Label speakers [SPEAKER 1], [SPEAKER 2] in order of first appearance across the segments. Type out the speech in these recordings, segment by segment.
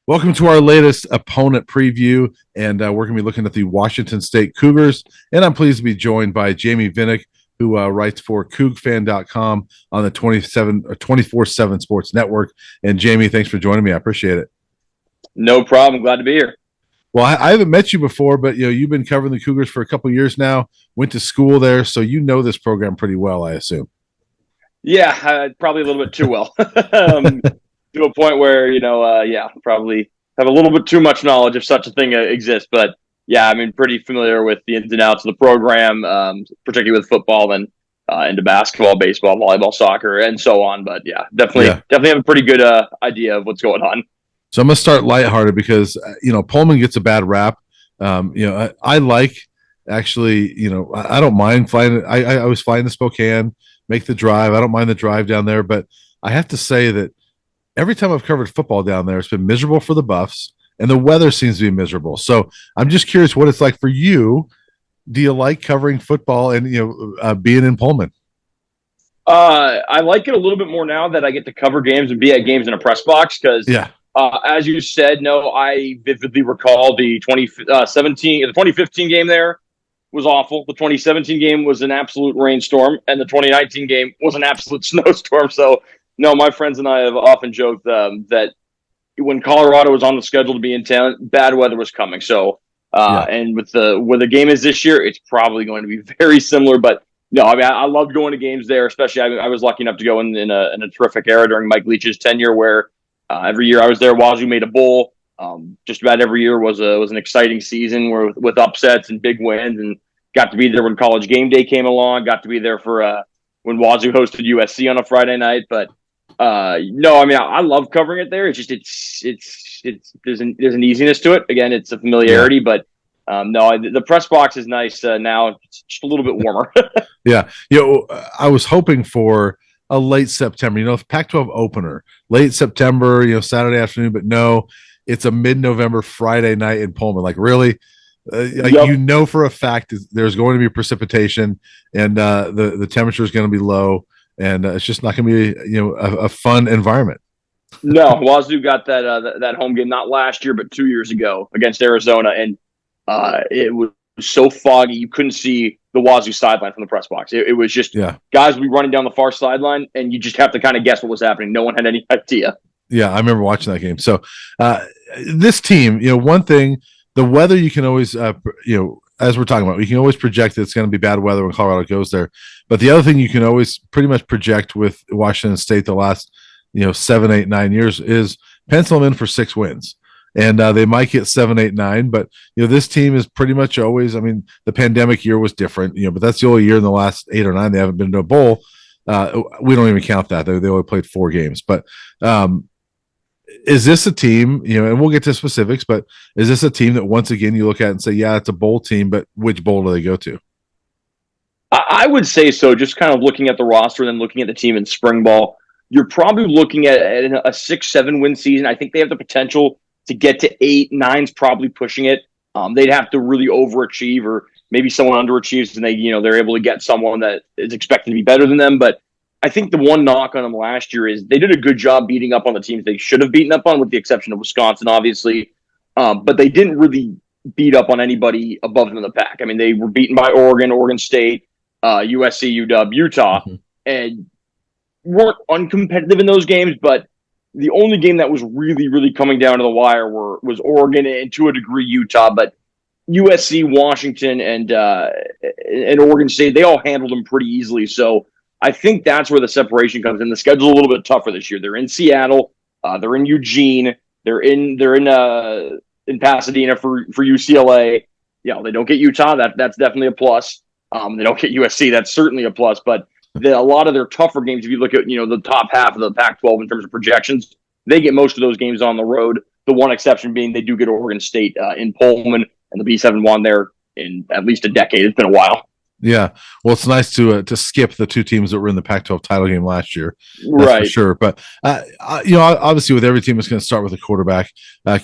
[SPEAKER 1] Welcome to our latest opponent preview, and we're going to be looking at the Washington State Cougars. And I'm pleased to be joined by Jamey Vinnick, who writes for CougFan.com on the 24/7 Sports Network. And Jamey, thanks for joining me. I appreciate it.
[SPEAKER 2] No problem. Glad to be here.
[SPEAKER 1] Well, I haven't met you before, but you've been covering the Cougars for a couple of years now. Went to school there, so you know this program pretty well, I assume.
[SPEAKER 2] Yeah, probably a little bit too well. To a point where, probably have a little bit too much knowledge if such a thing exists. But yeah, I mean, pretty familiar with the ins and outs of the program, particularly with football and into basketball, baseball, volleyball, soccer, and so on. But yeah, definitely have a pretty good idea of what's going on.
[SPEAKER 1] So I'm going to start lighthearted because, Pullman gets a bad rap. I like actually, I don't mind flying. I was flying to Spokane, make the drive. I don't mind the drive down there, but I have to say that every time I've covered football down there, it's been miserable for the Buffs, and the weather seems to be miserable. So I'm just curious what it's like for you. Do you like covering football and being in Pullman?
[SPEAKER 2] I like it a little bit more now that I get to cover games and be at games in a press box because, as you said, I vividly recall the 2015 game there was awful. The 2017 game was an absolute rainstorm, and the 2019 game was an absolute snowstorm. So, no, my friends and I have often joked that when Colorado was on the schedule to be in town, bad weather was coming. So, and with where the game is this year, it's probably going to be very similar. But no, I mean, I loved going to games there, especially I was lucky enough to go in a terrific era during Mike Leach's tenure, where every year I was there, Wazoo made a bowl. Just about every year was an exciting season with upsets and big wins, and got to be there when College Game Day came along. Got to be there for when Wazoo hosted USC on a Friday night, but. No, I mean, I love covering it there. It's just, there's an easiness to it. Again, it's a familiarity, but no, the press box is nice now. It's just a little bit warmer.
[SPEAKER 1] Yeah. I was hoping for a late September, Pac-12 opener, late September, Saturday afternoon, but no, it's a mid-November Friday night in Pullman. Like really, for a fact there's going to be precipitation and the temperature is going to be low. And it's just not going to be, a fun environment.
[SPEAKER 2] No, Wazoo got that home game not last year, but 2 years ago against Arizona, and it was so foggy you couldn't see the Wazoo sideline from the press box. It was just guys would be running down the far sideline, and you just have to kind of guess what was happening. No one had any idea.
[SPEAKER 1] Yeah, I remember watching that game. So this team, one thing, the weather you can always, as we're talking about, we can always project that it's going to be bad weather when Colorado goes there. But the other thing you can always pretty much project with Washington State the last, 7, 8, 9 years is pencil them in for 6 wins. And they might get 7, 8, 9. But, this team is pretty much always, I mean, the pandemic year was different, but that's the only year in the last 8 or 9 they haven't been to a bowl. We don't even count that. They only played 4 games. But is this a team, and we'll get to specifics, but is this a team that once again you look at and say, yeah, it's a bowl team, but which bowl do they go to?
[SPEAKER 2] I would say so. Just kind of looking at the roster and then looking at the team in spring ball, you're probably looking at a 6-7 win season. I think they have the potential to get to 8, 9's probably pushing it. They'd have to really overachieve, or maybe someone underachieves and they're able to get someone that is expected to be better than them. But I think the one knock on them last year is they did a good job beating up on the teams they should have beaten up on, with the exception of Wisconsin, obviously. But they didn't really beat up on anybody above them in the pack. I mean, they were beaten by Oregon State, USC, UW, Utah, and weren't uncompetitive in those games. But the only game that was really, really coming down to the wire was Oregon and to a degree Utah. But USC, Washington, and Oregon State, they all handled them pretty easily. So I think that's where the separation comes in. The schedule's a little bit tougher this year. They're in Seattle, they're in Eugene, they're in Pasadena for UCLA. They don't get Utah. That's definitely a plus. They don't get USC. That's certainly a plus. But a lot of their tougher games, if you look at the top half of the Pac-12 in terms of projections, they get most of those games on the road. The one exception being they do get Oregon State in Pullman, and the B7 won there in at least a decade. It's been a while.
[SPEAKER 1] Yeah, well, it's nice to skip the 2 teams that were in the Pac-12 title game last year,
[SPEAKER 2] right?
[SPEAKER 1] For sure. But obviously, with every team, it's going to start with a quarterback.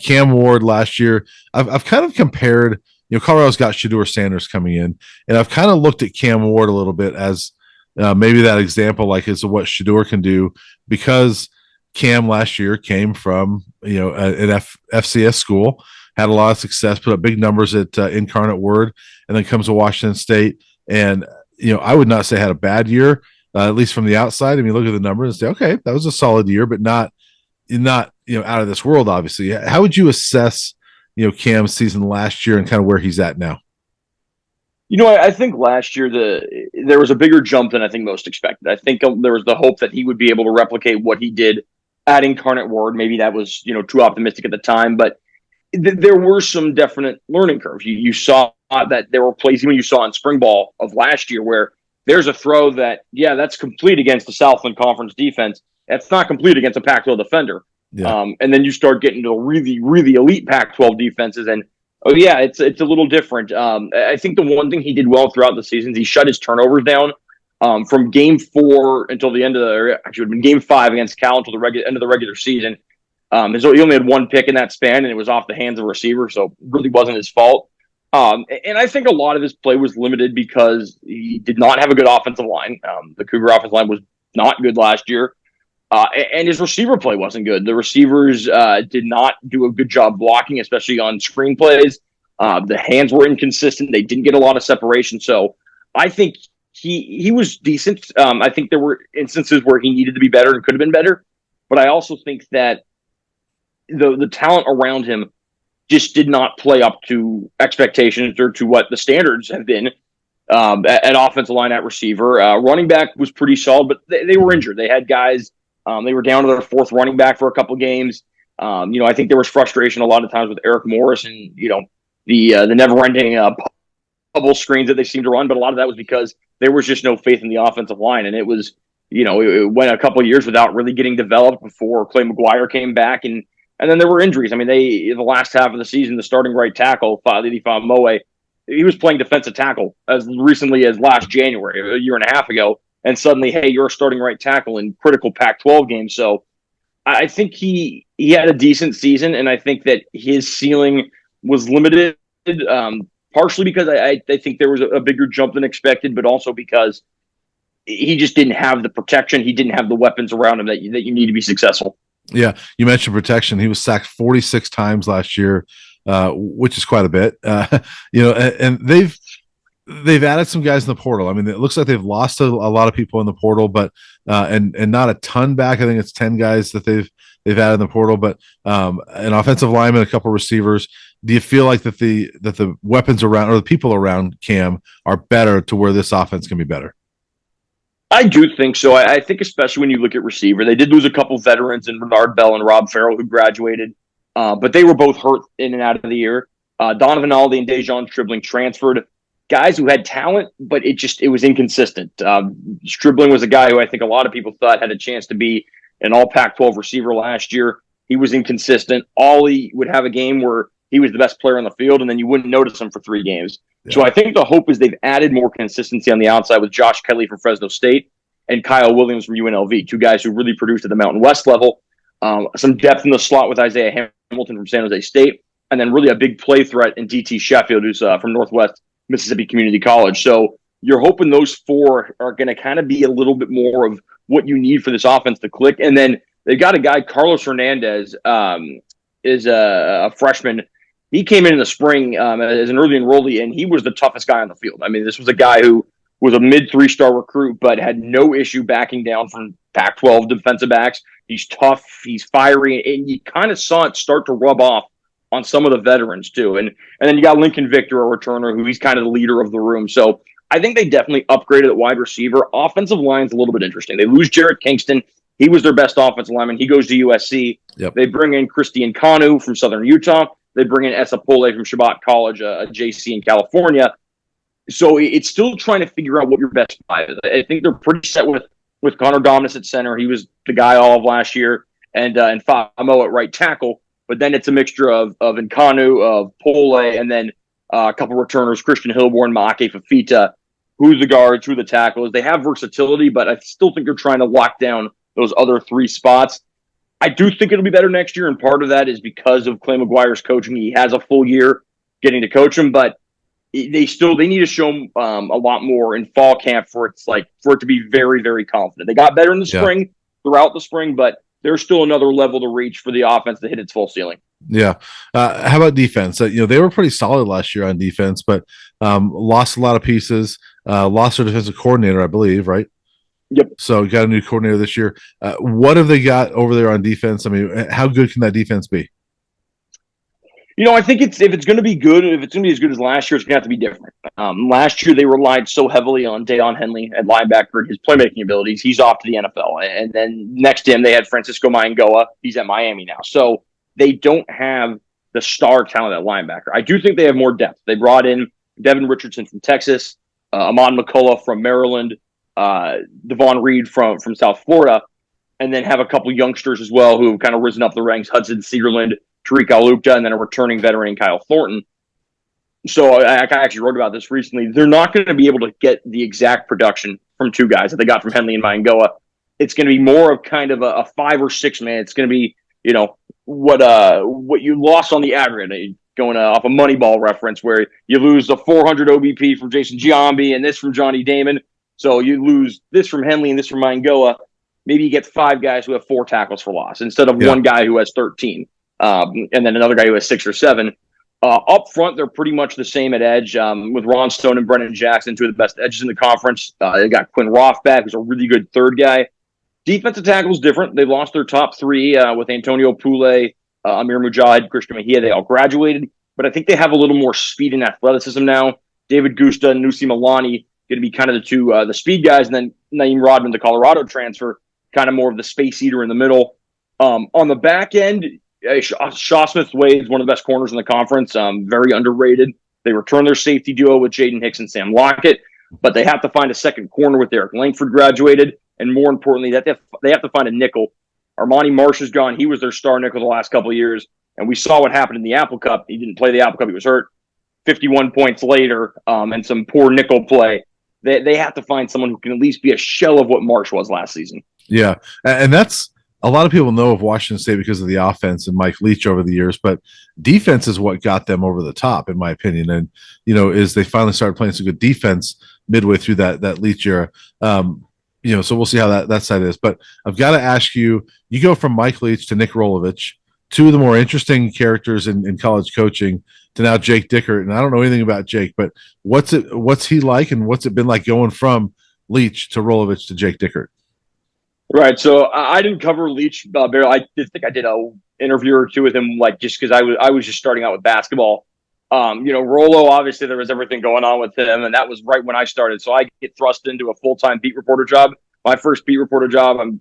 [SPEAKER 1] Cam Ward last year, I've kind of compared. Colorado's got Shedeur Sanders coming in, and I've kind of looked at Cam Ward a little bit as maybe that example, like as to what Shedeur can do, because Cam last year came from an FCS school, had a lot of success, put up big numbers at Incarnate Word, and then comes to Washington State. And I would not say had a bad year, at least from the outside. I mean, look at the numbers and say, okay, that was a solid year, but not out of this world. Obviously, how would you assess Cam's season last year and kind of where he's at now?
[SPEAKER 2] I think last year there was a bigger jump than I think most expected. I think there was the hope that he would be able to replicate what he did at Incarnate Word. Maybe that was too optimistic at the time, but there were some definite learning curves. You saw that there were plays even you saw in spring ball of last year where there's a throw that's complete against the Southland Conference defense. That's not complete against a Pac-12 defender.
[SPEAKER 1] Yeah.
[SPEAKER 2] And then you start getting to really, really elite Pac-12 defenses, and it's a little different. I think the one thing he did well throughout the season is he shut his turnovers down. From game 4 until the end of it would have been game 5 against Cal until the end of the regular season. And so he only had 1 pick in that span, and it was off the hands of a receiver, so it really wasn't his fault. And I think a lot of his play was limited because he did not have a good offensive line. The Cougar offensive line was not good last year. And his receiver play wasn't good. The receivers did not do a good job blocking, especially on screen plays. The hands were inconsistent. They didn't get a lot of separation. So I think he was decent. I think there were instances where he needed to be better and could have been better. But I also think that the talent around him just did not play up to expectations or to what the standards have been at offensive line, at receiver. Running back was pretty solid, but they were injured. They had guys. They were down to their 4th running back for a couple games. I think there was frustration a lot of times with Eric Morris and the never-ending bubble screens that they seemed to run. But a lot of that was because there was just no faith in the offensive line, and it was it went a couple of years without really getting developed before Clay McGuire came back, and then there were injuries. I mean, in the last half of the season, the starting right tackle, Fa'alili Fa'amoe, he was playing defensive tackle as recently as last January, a year and a half ago. And suddenly, hey, you're a starting right tackle in critical Pac-12 games. So I think he had a decent season, and I think that his ceiling was limited, partially because I think there was a bigger jump than expected, but also because he just didn't have the protection. He didn't have the weapons around him that you need to be successful.
[SPEAKER 1] Yeah, you mentioned protection. He was sacked 46 times last year, which is quite a bit. And they've added some guys in the portal. I mean, it looks like they've lost a lot of people in the portal, but and not a ton back. I think it's 10 guys that they've added in the portal, but an offensive lineman, a couple of receivers. Do you feel like that the weapons around or the people around Cam are better to where this offense can be better?
[SPEAKER 2] I do think so. I think especially when you look at receiver, they did lose a couple veterans in Renard Bell and Rob Farrell who graduated, but they were both hurt in and out of the year. Donovan Aldi and Dejon Stribling transferred. Guys who had talent, but it was inconsistent. Stribling was a guy who I think a lot of people thought had a chance to be an all Pac-12 receiver last year. He was inconsistent. Ollie would have a game where he was the best player on the field, and then you wouldn't notice him for 3 games. Yeah. So I think the hope is they've added more consistency on the outside with Josh Kelly from Fresno State and Kyle Williams from UNLV, 2 guys who really produced at the Mountain West level. Some depth in the slot with Isaiah Hamilton from San Jose State, and then really a big play threat in DT Sheffield, who's from Northwest Mississippi Community College. So you're hoping those 4 are going to kind of be a little bit more of what you need for this offense to click. And then they've got a guy, Carlos Hernandez, is a freshman. He came in the spring as an early enrollee, and he was the toughest guy on the field. I mean, this was a guy who was a mid 3-star recruit, but had no issue backing down from Pac-12 defensive backs. He's tough, he's fiery, and you kind of saw it start to rub off on some of the veterans too. And then you got Lincoln Victor, a returner, who he's kind of the leader of the room. So I think they definitely upgraded at wide receiver. Offensive line's a little bit interesting. They lose Jarrett Kingston. He was their best offensive lineman. He goes to USC.
[SPEAKER 1] Yep.
[SPEAKER 2] They bring in Christian Kanu from Southern Utah. They bring in Esa Pole from Shabbat College, a JC in California. So it's still trying to figure out what your best 5 is. I think they're pretty set with Connor Dominus at center. He was the guy all of last year, and Famo at right tackle. But then it's a mixture of Nkanu, of Pole, and then a couple returners, Christian Hilborn, Maake Fafita. Who's the guards, who the tackles. They have versatility, but I still think they're trying to lock down those other 3 spots. I do think it'll be better next year, and part of that is because of Clay McGuire's coaching. He has a full year getting to coach him, but they need to show him a lot more in fall camp for it to be very, very confident. They got better in the spring, throughout the spring, but there's still another level to reach for the offense to hit its full ceiling.
[SPEAKER 1] Yeah. How about defense? They were pretty solid last year on defense, but lost a lot of pieces. Lost their defensive coordinator, I believe, right?
[SPEAKER 2] Yep.
[SPEAKER 1] So got a new coordinator this year. What have they got over there on defense? I mean, how good can that defense be?
[SPEAKER 2] I think if it's going to be good, if it's going to be as good as last year, it's going to have to be different. Last year, they relied so heavily on Deion Henley at linebacker and his playmaking abilities. He's off to the NFL. And then next to him, they had Francisco Mayangoa. He's at Miami now. So they don't have the star talent at linebacker. I do think they have more depth. They brought in Devin Richardson from Texas, Amon McCullough from Maryland, Devon Reed from South Florida, and then have a couple youngsters as well who have kind of risen up the ranks, Hudson Cedarland, Tariq Alukta, and then a returning veteran, Kyle Thornton. So I actually wrote about this recently. They're not going to be able to get the exact production from two guys that they got from Henley and Mayangoa. It's going to be more of kind of a 5 or 6 man. It's going to be, what you lost on the aggregate, going off a Moneyball reference where you lose the 400 OBP from Jason Giambi and this from Johnny Damon. So you lose this from Henley and this from Mayangoa. Maybe you get 5 guys who have 4 tackles for loss instead of one guy who has 13. And then another guy who has 6 or 7. Up front, they're pretty much the same at edge with Ron Stone and Brennan Jackson, 2 of the best edges in the conference. They got Quinn Rothbach, who's a really good third guy. Defensive tackle is different. They've lost their top 3 with Antonio Pule, Amir Mujahid, Christian Mejia. They all graduated, but I think they have a little more speed and athleticism now. David Gusta and Nusi Malani going to be kind of the 2 the speed guys, and then Naeem Rodman, the Colorado transfer, kind of more of the space eater in the middle. On the back end, Shaw Smith-Wade is one of the best corners in the conference, very underrated. They return their safety duo with Jaden Hicks and Sam Lockett, but they have to find a second corner with Derek Langford graduated, and more importantly, that they have to find a nickel. Armani Marsh is gone. He was their star nickel the last couple of years, and we saw what happened in the Apple Cup. He didn't play the Apple Cup. He was hurt. 51 points later, and some poor nickel play. They have to find someone who can at least be a shell of what Marsh was last season.
[SPEAKER 1] Yeah, and that's a lot of people know of Washington State because of the offense and Mike Leach over the years, but defense is what got them over the top, in my opinion. And is they finally started playing some good defense midway through that Leach era. So we'll see how that side is. But I've got to ask you: you go from Mike Leach to Nick Rolovich, 2 of the more interesting characters in college coaching, to now Jake Dickert. And I don't know anything about Jake, but what's he like, and what's it been like going from Leach to Rolovich to Jake Dickert?
[SPEAKER 2] Right. So I didn't cover Leach barely. I did think I did an interview or 2 with him, just because I was just starting out with basketball. Rolo, obviously there was everything going on with him, and that was right when I started. So I get thrust into a full-time beat reporter job. My first beat reporter job, I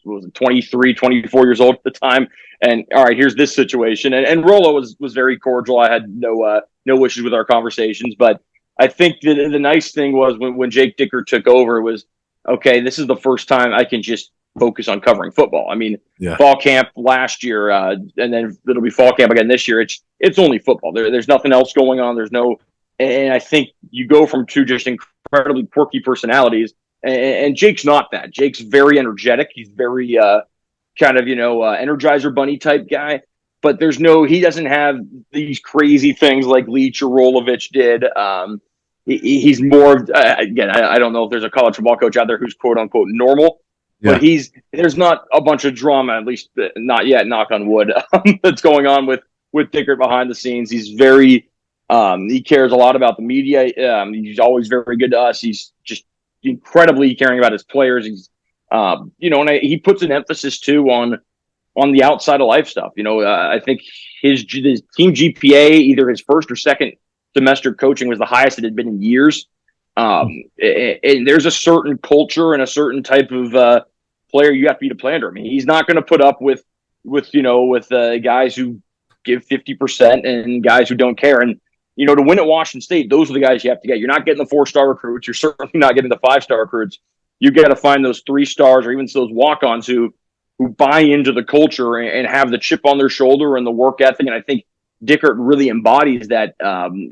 [SPEAKER 2] was 23, 24 years old at the time. And all right, here's this situation. And Rolo was very cordial. I had no issues with our conversations, but I think the nice thing was when Jake Dickert took over, was, okay, this is the first time I can just focus on covering football. I mean, fall camp last year, and then it'll be fall camp again this year. It's only football. There's nothing else going on. And I think you go from 2 just incredibly quirky personalities, and Jake's not that. Jake's very energetic. He's very Energizer Bunny type guy. But he doesn't have these crazy things like Leach or Rolovich did. He's more of, again, I don't know if there's a college football coach out there who's quote unquote normal. Yeah. But there's not a bunch of drama, at least not yet, knock on wood, that's going on with Dickert behind the scenes. He's very, he cares a lot about the media. He's always very good to us. He's just incredibly caring about his players. He's, and he puts an emphasis too on the outside of life stuff. I think his team GPA, either his first or second semester coaching, was the highest it had been in years. And there's a certain culture and a certain type of player you have to be to play under. I mean, he's not going to put up with guys who give 50% and guys who don't care. And to win at Washington State, those are the guys you have to get. You're not getting the 4-star recruits. You're certainly not getting the 5-star recruits. You got to find those 3 stars or even those walk-ons who buy into the culture and have the chip on their shoulder and the work ethic. And I think Dickert really embodies that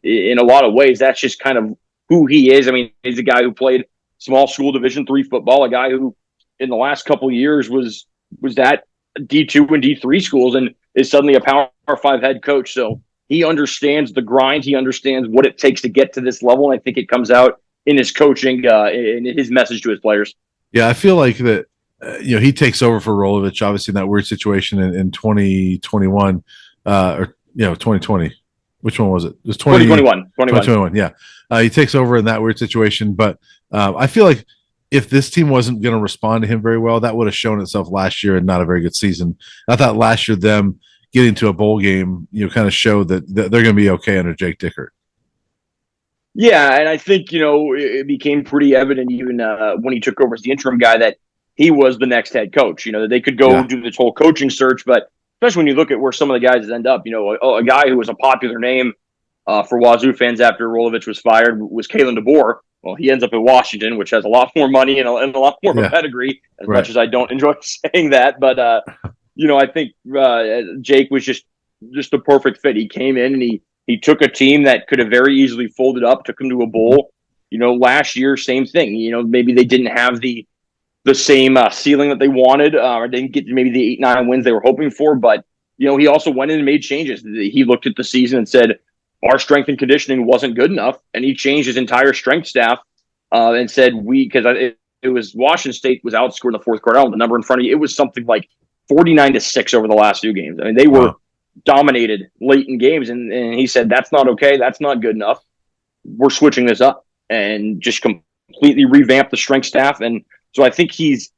[SPEAKER 2] in a lot of ways. That's just kind of who he is. I mean, he's a guy who played small school Division III football, a guy who in the last couple of years was at D2 and D3 schools and is suddenly a Power 5 head coach. So he understands the grind. He understands what it takes to get to this level. And I think it comes out in his coaching, in his message to his players.
[SPEAKER 1] Yeah, I feel like that he takes over for Rolovich, obviously in that weird situation in 2021, or 2020. Which one was it? It was 2021. Yeah. He takes over in that weird situation. But I feel like if this team wasn't going to respond to him very well, that would have shown itself last year and not a very good season. I thought last year them getting to a bowl game, kind of showed that they're going to be okay under Jake Dickert.
[SPEAKER 2] Yeah, and I think, it became pretty evident even when he took over as the interim guy that he was the next head coach. That they could go do this whole coaching search, but especially when you look at where some of the guys end up, a guy who was a popular name for Wazoo fans after Rolovich was fired was Kalen DeBoer. Well, he ends up in Washington, which has a lot more money and a lot more of a pedigree, as much as I don't enjoy saying that. But, I think Jake was just the perfect fit. He came in and he took a team that could have very easily folded up, took them to a bowl. Last year, same thing. Maybe they didn't have the same ceiling that they wanted, or didn't get maybe the 8-9 wins they were hoping for. But, he also went in and made changes. He looked at the season and said, our strength and conditioning wasn't good enough. And he changed his entire strength staff and said, because it was Washington State was outscored in the fourth quarter. I don't have the number in front of you. It was something like 49-6 over the last two games. I mean, they were dominated late in games. And he said, that's not okay. That's not good enough. We're switching this up and just completely revamp the strength staff. And so I think he's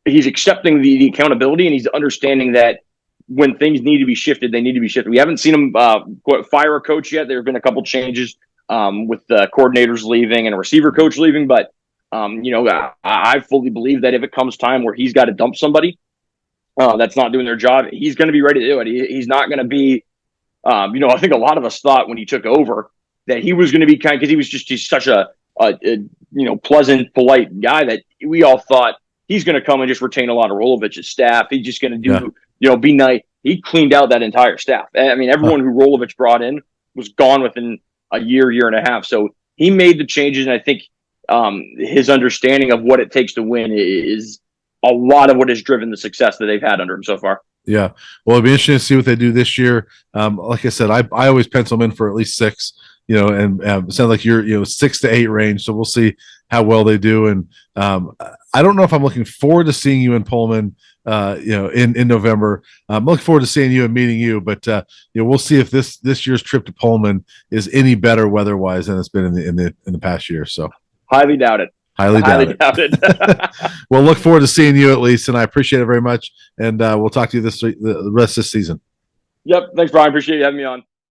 [SPEAKER 2] accepting the accountability, and he's understanding that when things need to be shifted, they need to be shifted. We haven't seen him fire a coach yet. There have been a couple changes with the coordinators leaving and a receiver coach leaving. But, I fully believe that if it comes time where he's got to dump somebody that's not doing their job, he's going to be ready to do it. He's not going to be, I think a lot of us thought when he took over that he was going to be because he's such a pleasant, polite guy that we all thought he's going to come and just retain a lot of Rolovich's staff. He's just going to do, be nice. He cleaned out that entire staff. I mean, everyone who Rolovich brought in was gone within a year and a half. So he made the changes, and I think his understanding of what it takes to win is a lot of what has driven the success that they've had under him so far.
[SPEAKER 1] Yeah. Well, it'll be interesting to see what they do this year. Like I said, I always pencil them in for at least 6, and it sounds like you're, 6 to 8 range. So we'll see how well they do. And I don't know if I'm looking forward to seeing you in Pullman, in November. I'm looking forward to seeing you and meeting you, but we'll see if this year's trip to Pullman is any better weather-wise than it's been in the past year. So
[SPEAKER 2] highly doubt it.
[SPEAKER 1] Highly doubt it. Well, look forward to seeing you at least, and I appreciate it very much. And we'll talk to you the rest of this season.
[SPEAKER 2] Yep. Thanks, Brian. Appreciate you having me on.